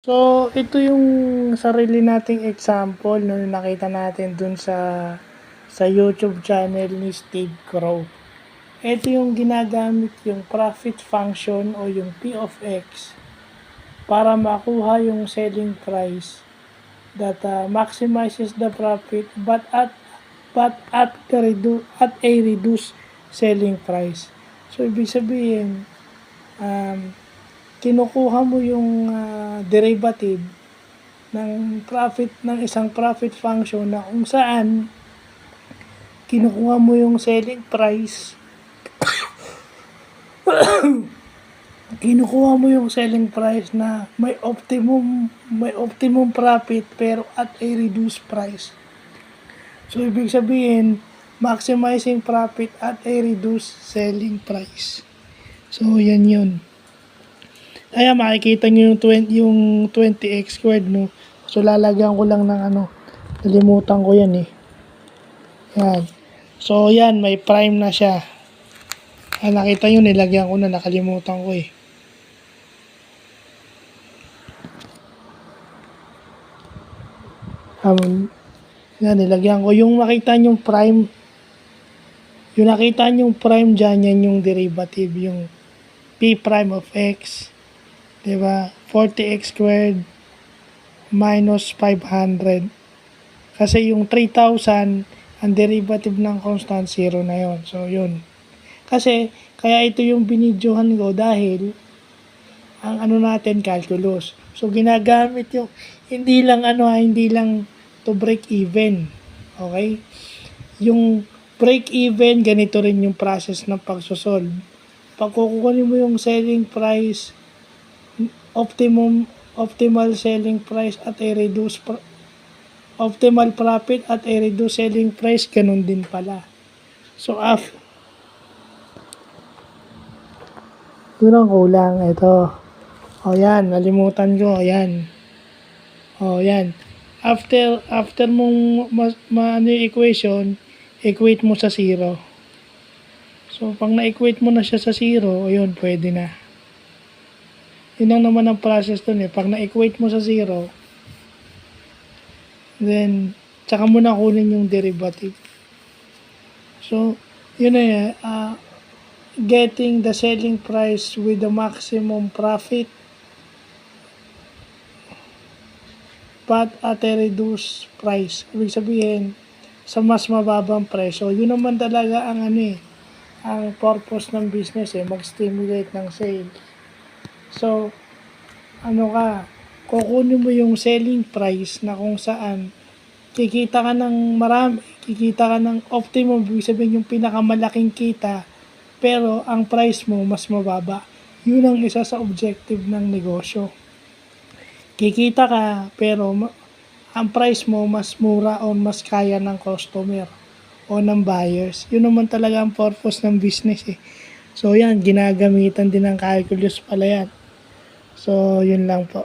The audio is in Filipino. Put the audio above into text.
So, ito yung sarili nating example no, nakita natin dun sa YouTube channel ni Steve Crow. Ito yung ginagamit yung profit function o yung P of X para makuha yung selling price that maximizes the profit at a reduced selling price. So, ibig sabihin, kinukuha mo yung derivative ng profit ng isang profit function na kung saan kinukuha mo yung selling price kinukuha mo yung selling price na may optimum profit pero at a reduced price. So ibig sabihin maximizing profit at a reduced selling price. So yan yun. Kaya makikita nyo yung 20x squared, no? So, lalagyan ko lang ng nalimutan ko yan, eh. Yan. So, yan, may prime na siya. Nakita nyo, nilagyan ko na, nakalimutan ko, eh. Yan, nilagyan ko. Yung makita nyo prime, yung nakita nyo prime dyan, yan yung derivative, yung P prime of X. Diba? 40x squared minus 500. Kasi yung 3,000, ang derivative ng constant, 0 na yon. So, yun. Kasi, kaya ito yung binidyohan ko dahil ang natin, calculus. So, ginagamit yung, hindi lang to break even. Okay? Yung break even, ganito rin yung process ng pagsosolve. Pag kukunin mo yung selling price, optimal selling price at a reduced optimal profit at a reduced selling price, ganun din pala. So yun ang kulang. Ito. O yan, nalimutan ko. Yan. O yan. After mong yung equation, equate mo sa 0. So pag na-equate mo na siya sa 0, ayun, pwede na. Yun lang naman ang process dun, eh. Pag na-equate mo sa 0, then, tsaka mo na kunin yung derivative. So, yun na getting the selling price with the maximum profit but at a reduced price. Ibig sabihin, sa mas mababang presyo. Yun naman talaga ang ang purpose ng business, mag-stimulate ng sales. So, kukunin mo yung selling price na kung saan kikita ka ng marami, kikita ka ng optimum, ibig sabihin yung pinakamalaking kita, pero ang price mo mas mababa. Yun ang isa sa objective ng negosyo. Kikita ka, pero ang price mo mas mura o mas kaya ng customer o ng buyers. Yun naman talaga ang purpose ng business, eh. So yan, ginagamitan din ng calculus pala yan. So, yun lang po.